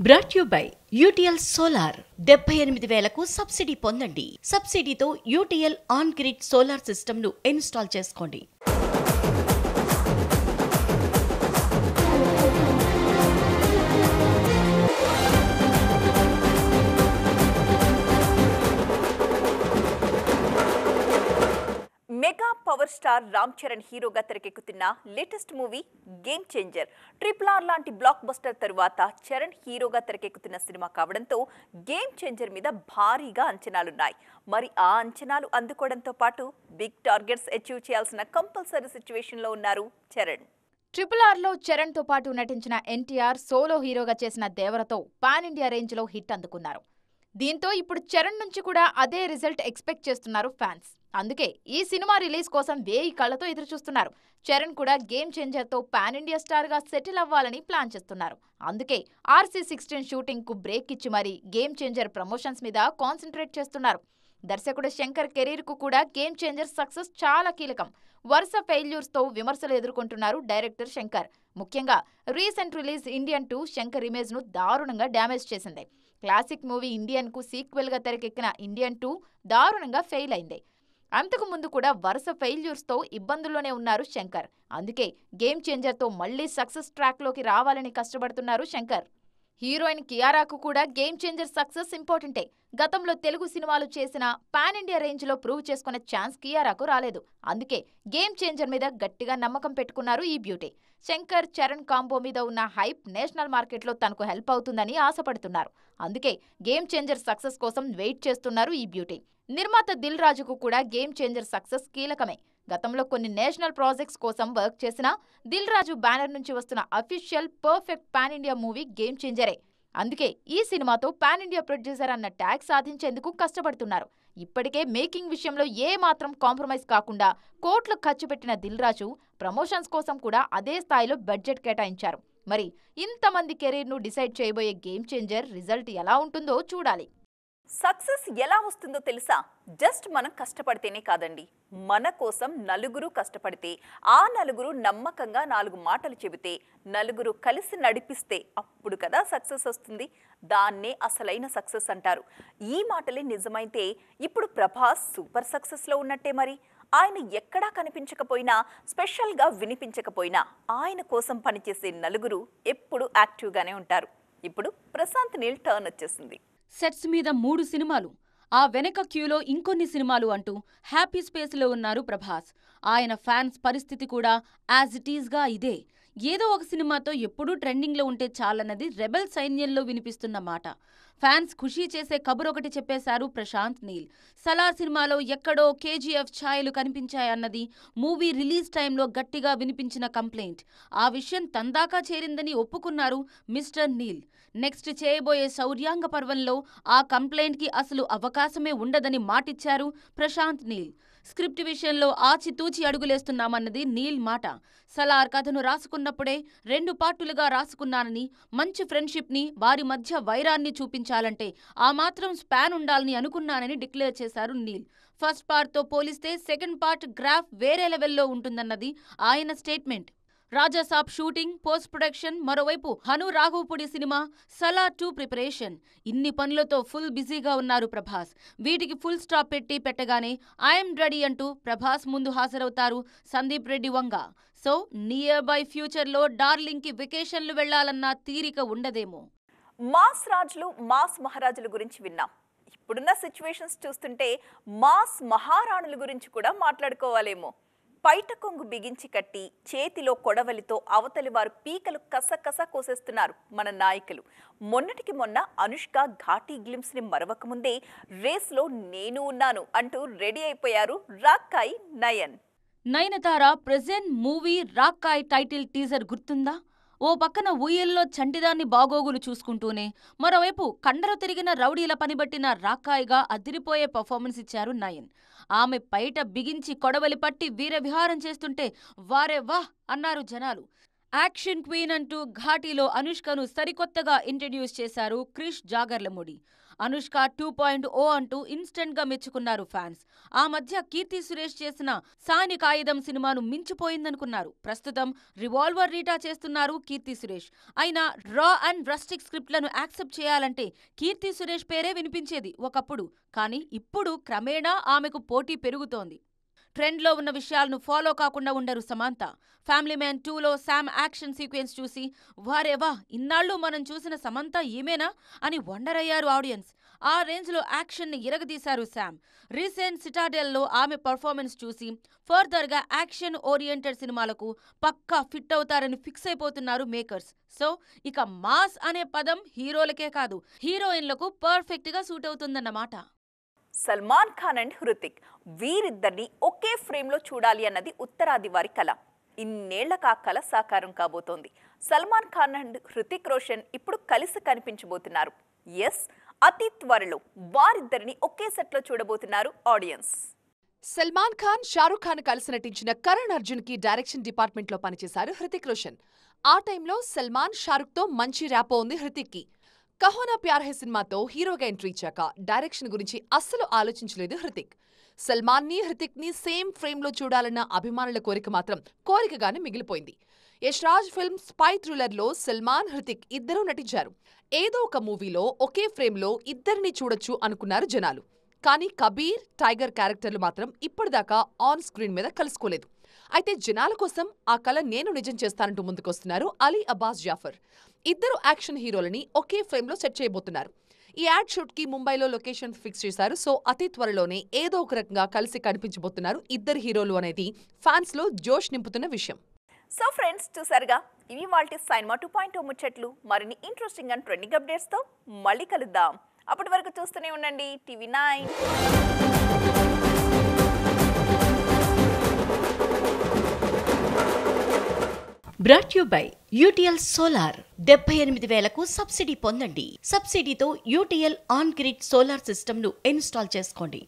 Brought you by UTL solar 78,000కు subsidy పొందండి. సబ్సిడీతో UTL on grid solar system ను ఇన్స్టాల్ చేసుకోండి. Mega power star Ram Charan హీరోగా తెరకెక్కుతున్న latest movie game changer. RRR లాంటి బ్లాక్ బస్టర్ తరువాత చరణ్ హీరోగా తెరకెక్కుతున్న సినిమా కావడంతో గేమ్ చేంజర్ మీద భారీగా అంచనాలున్నాయి. మరి ఆ అంచనాలు అందుకోవడంతో పాటు బిగ్ టార్గెట్స్ అచీవ్ చేయాల్సిన కంపల్సరీ సిచ్యువేషన్లో ఉన్నారు చరణ్. RRRలో చరణ్తో పాటు నటించిన ఎన్టీఆర్ సోలో హీరోగా చేసిన దేవరతో పాన్ ఇండియా రేంజ్లో హిట్ అందుకున్నారు. దీంతో ఇప్పుడు చరణ్ నుంచి కూడా అదే రిజల్ట్ ఎక్స్పెక్ట్ చేస్తున్నారు ఫ్యాన్స్. అందుకే ఈ సినిమా రిలీజ్ కోసం 1000 కళ్లతో ఎదురుచూస్తున్నారు. చరణ్ కూడా గేమ్ చేంజర్తో పాన్ ఇండియా స్టార్గా సెటిల్ అవ్వాలని ప్లాన్ చేస్తున్నారు. అందుకే RC16 షూటింగ్ కు బ్రేక్ ఇచ్చి మరీ గేమ్ చేంజర్ ప్రమోషన్స్ మీద కాన్సన్ట్రేట్ చేస్తున్నారు. దర్శకుడు శంకర్ కెరీర్ కు కూడా గేమ్ చేంజర్ సక్సెస్ చాలా కీలకం. వరుస ఫెయిల్యూర్స్ తో విమర్శలు ఎదుర్కొంటున్నారు డైరెక్టర్ శంకర్. ముఖ్యంగా recent release Indian 2 Shankar image ను దారుణంగా డ్యామేజ్ చేసింది. క్లాసిక్ మూవీ ఇండియన్ కు సీక్వెల్ గా తెరకెక్కిన ఇండియన్ 2 దారుణంగా ఫెయిల్ అయింది. అంతకు ముందు కూడా వరుస ఫెయిల్యూర్స్ తో ఇబ్బందుల్లోనే ఉన్నారు శంకర్. అందుకే గేమ్ చేంజర్ తో మళ్లీ సక్సెస్ ట్రాక్ లోకి రావాలని కష్టపడుతున్నారు శంకర్. హీరోయిన్ కియారాకు కూడా గేమ్ చేంజర్ సక్సెస్ ఇంపార్టెంటే. గతంలో తెలుగు సినిమాలు చేసిన పాన్ ఇండియా రేంజ్ లో ప్రూవ్ చేసుకునే ఛాన్స్ కియారాకు రాలేదు. అందుకే గేమ్ చేంజర్ మీద గట్టిగా నమ్మకం పెట్టుకున్నారు ఈ బ్యూటీ. శంకర్ చరణ్ కాంబో మీద ఉన్న హైప్ నేషనల్ మార్కెట్లో తనకు హెల్ప్ అవుతుందని ఆశపడుతున్నారు. అందుకే గేమ్ చేంజర్ సక్సెస్ కోసం వెయిట్ చేస్తున్నారు ఈ బ్యూటీ. నిర్మాత దిల్ రాజుకు కూడా గేమ్ చేంజర్ సక్సెస్ కీలకమే. గతంలో కొన్ని నేషనల్ ప్రాజెక్ట్స్ కోసం వర్క్ చేసిన దిల్ రాజు బ్యానర్ నుంచి వస్తున్న official perfect pan India movie గేమ్ చేంజరే. అందుకే ఈ సినిమాతో పాన్ ఇండియా ప్రొడ్యూసర్ అన్న ట్యాగ్ సాధించేందుకు కష్టపడుతున్నారు. ఇప్పటికే మేకింగ్ విషయంలో ఏ మాత్రం కాంప్రమైజ్ కాకుండా కోట్లు ఖర్చు పెట్టిన దిల్ రాజు ప్రమోషన్స్ కోసం కూడా అదే స్థాయిలో బడ్జెట్ కేటాయించారు. మరి ఇంతమంది కెరీర్ను డిసైడ్ చేయబోయే గేమ్ చేంజర్ రిజల్ట్ ఎలా ఉంటుందో చూడాలి. సక్సెస్ ఎలా వస్తుందో తెలుసా? జస్ట్ మనం కష్టపడితేనే కాదండి, మన కోసం నలుగురు కష్టపడితే, ఆ నలుగురు నమ్మకంగా 4 మాటలు చెబితే, నలుగురు కలిసి నడిపిస్తే అప్పుడు కదా సక్సెస్ వస్తుంది. దాన్నే అసలైన సక్సెస్ అంటారు. ఈ మాటలే నిజమైతే ఇప్పుడు ప్రభాస్ సూపర్ సక్సెస్లో ఉన్నట్టే. మరి ఆయన ఎక్కడా కనిపించకపోయినా, స్పెషల్గా వినిపించకపోయినా ఆయన కోసం పనిచేసే నలుగురు ఎప్పుడు యాక్టివ్గానే ఉంటారు. ఇప్పుడు ప్రశాంత్ నీల్ టర్న్ వచ్చేసింది. సెట్స్ మీద 3 సినిమాలు, ఆ వెనక క్యూలో ఇంకొన్ని సినిమాలు అంటూ హ్యాపీ స్పేస్లో ఉన్నారు ప్రభాస్. ఆయన ఫ్యాన్స్ పరిస్థితి కూడా యాజ్ ఇట్ ఈజ్గా ఇదే. ఏదో ఒక సినిమాతో ఎప్పుడూ ట్రెండింగ్లో ఉంటే చాలన్నది రెబెల్ సైన్యంలో వినిపిస్తున్న మాట. ఫ్యాన్స్ ఖుషీ చేసే కబురొకటి చెప్పేశారు ప్రశాంత్ నీల్. సలార్ సినిమాలో ఎక్కడో KGF ఛాయలు కనిపించాయన్నది మూవీ రిలీజ్ టైంలో గట్టిగా వినిపించిన కంప్లైంట్. ఆ విషయం తందాకా చేరిందని ఒప్పుకున్నారు మిస్టర్ నీల్. నెక్స్ట్ చేయబోయే శౌర్యాంగ పర్వంలో ఆ కంప్లైంట్కి అసలు అవకాశమే ఉండదని మాటిచ్చారు ప్రశాంత్ నీల్. స్క్రిప్ట్ విషయంలో ఆచితూచి అడుగులేస్తున్నామన్నది నీల్ మాట. సలార్ కథను రాసుకున్నప్పుడే 2 పార్టులుగా రాసుకున్నానని, మంచి ఫ్రెండ్షిప్ని, వారి మధ్య వైరాన్ని చూపించాలంటే ఆ మాత్రం స్పాన్ ఉండాలని అనుకున్నానని డిక్లేర్ చేశారు నీల్. ఫస్ట్ పార్ట్తో పోలిస్తే సెకండ్ పార్ట్ గ్రాఫ్ వేరే లెవెల్లో ఉంటుందన్నది ఆయన statement. Rajasaab shooting, post production, మరోవైపు హను రాఘవపూడి సినిమా, సలార్ 2 ప్రిపరేషన్, ఇన్ని పనులతో ఫుల్ బిజీగా ఉన్నారు ప్రభాస్. వీటికి ఫుల్ స్టాప్ పెట్టగానే ఐఎమ్ రెడీ అంటూ ప్రభాస్ ముందు హాజరవుతారు Sandeep Reddy Vanga. So near by ఫ్యూచర్లో డార్లింగ్కి వెకేషన్లు వెళ్లాలన్న తీరిక ఉండదేమో. మాస్ రాజులు, మాస్ మహారాజుల గురించి విన్నాం. ఇప్పుడున్న సిచ్యువేషన్స్ చూస్తుంటే మాస్ మహారాణుల గురించి కూడా మాట్లాడుకోవాలేమో. పైట కొంగు బిగించి కట్టి చేతిలో కొడవలితో అవతలి వారు పీకలు కసకస కోసేస్తున్నారు మన నాయకులు. మొన్నటికి మొన్న అనుష్క ఘాటీ గ్లిమ్స్ ని మరవకముందే రేస్లో నేను ఉన్నాను అంటూ రెడీ అయిపోయారు Rakkayi Nayan. Nayanthara present movie Rakkayi title teaser గుర్తుందా? ఓ పక్కన ఊయల్లో చంటిదాన్ని బాగోగులు చూసుకుంటూనే, మరోవైపు కండరు తిరిగిన రౌడీల పనిబట్టిన రాక్కాయ్గా అదిరిపోయే పర్ఫార్మెన్స్ ఇచ్చారు నయన్. ఆమె పైట బిగించి కొడవలి పట్టి వీరవిహారం చేస్తుంటే వారే వాహ్ అన్నారు జనాలు. యాక్షన్ క్వీన్ అంటూ ఘాటీలో అనుష్కను సరికొత్తగా ఇంట్రడ్యూస్ చేశారు క్రిష్ జాగర్లమూడి. అనుష్క 2.0 అంటూ ఇన్స్టెంట్ గా మెచ్చుకున్నారు ఫ్యాన్స్. ఆ మధ్య కీర్తి సురేష్ చేసిన సాని కాయిదం సినిమాను మించిపోయిందనుకున్నారు. ప్రస్తుతం రివాల్వర్ రీటా చేస్తున్నారు కీర్తి సురేష్. అయినా రా అండ్ రస్టిక్ స్క్రిప్ట్లను యాక్సెప్ట్ చేయాలంటే కీర్తి సురేష్ పేరే వినిపించేది ఒకప్పుడు. కానీ ఇప్పుడు క్రమేణా ఆమెకు పోటీ పెరుగుతోంది. ట్రెండ్లో ఉన్న విషయాలను ఫాలో కాకుండా ఉండరు సమాంత. ఫ్యామిలీ మ్యాన్ 2లో శామ్ యాక్షన్ సీక్వెన్స్ చూసి వారేవా ఇన్నాళ్ళు మనం చూసిన సమంత ఈమెనా అని వండర్ అయ్యారు ఆడియన్స్. ఆ రేంజ్లో యాక్షన్ని ఇరగదీశారు శామ్. రీసెంట్ సిటాడెల్లో ఆమె పర్ఫార్మెన్స్ చూసి ఫర్దర్గా యాక్షన్ ఓరియంటెడ్ సినిమాలకు పక్కా ఫిట్ అవుతారని ఫిక్స్ అయిపోతున్నారు మేకర్స్. సో ఇక మాస్ అనే పదం హీరోలకే కాదు హీరోయిన్లకు పర్ఫెక్ట్గా సూట్ అవుతుందన్నమాట. సల్మాన్ ఖాన్ అండ్ హృతిక్ వీరిద్దరిని ఒకే ఫ్రేమ్లో చూడాలి అన్నది ఉత్తరాది వారి కల. ఇన్నేళ్లకు ఆ కల సాకారం కాబోతోంది. సల్మాన్ ఖాన్ అండ్ హృతిక్ రోషన్ ఇప్పుడు కలిసి కనిపించబోతున్నారు. ఎస్, అతి త్వరలో వారిద్దరిని ఒకే సెట్లో చూడబోతున్నారు ఆడియన్స్. సల్మాన్ ఖాన్, షారుఖ్ ఖాన్ కలిసి నటించిన కరణ్ అర్జున్ కి డైరెక్షన్ డిపార్ట్మెంట్లో పనిచేశారు హృతిక్ రోషన్. ఆ టైంలో సల్మాన్, షారుఖ్తో మంచి ర్యాపో ఉంది హృతిక్ కి. కహోనా ప్యార్ హై సినిమాతో హీరోగా ఎంట్రీ ఇచ్చాక డైరెక్షన్ గురించి అస్సలు ఆలోచించలేదు హృతిక్. సల్మాన్ని, హృతిక్ ని సేమ్ ఫ్రేమ్లో చూడాలన్న అభిమానుల కోరిక మాత్రం కోరికగానే మిగిలిపోయింది. యష్ రాజ్ ఫిల్మ్ స్పై థ్రిల్లర్లో సల్మాన్, హృతిక్ ఇద్దరూ నటించారు. ఏదో ఒక మూవీలో ఒకే ఫ్రేమ్లో ఇద్దరిని చూడొచ్చు అనుకున్నారు జనాలు. కానీ కబీర్, టైగర్ క్యారెక్టర్లు మాత్రం ఇప్పటిదాకా ఆన్ స్క్రీన్ మీద కలుసుకోలేదు. అయితే జనాల కోసం ఆ కల నేను నిజం చేస్తానంటూ ముందుకొస్తున్నారు అలీ అబ్బాస్ జాఫర్. ఇద్దరు యాక్షన్ హీరోలని ఒకే ఫ్రేమ్లో సెట్ చేయబోతున్నారు. ఈ యాడ్ షూట్ కి ముంబైలో లొకేషన్ ఫిక్స్ చేశారు. సో అతి త్వరలోనే ఏదో ఒక రకంగా కలిసి కనిపించబోతున్నారు ఇద్దరు హీరోలు అనేది ఫ్యాన్స్ లో జోష్ నింపుతున్న విషయం. సో ఫ్రెండ్స్, చూసారుగా, ఇవి వాల్టి సైన్మా 2.0 ముచ్చట్లు. మరిన్ని ఇంట్రెస్టింగ్ అండ్ ట్రెండింగ్ అప్డేట్స్తో మళ్ళీ కలుద్దాం. అప్పటి వరకు చూస్తూనే ఉండండి TV9. Brought you by UTL solar. 78,000కు సబ్సిడీ పొందండి. సబ్సిడీతో యూటీఎల్ ఆన్ గ్రిడ్ సోలార్ సిస్టమ్ను ఇన్స్టాల్ చేసుకోండి.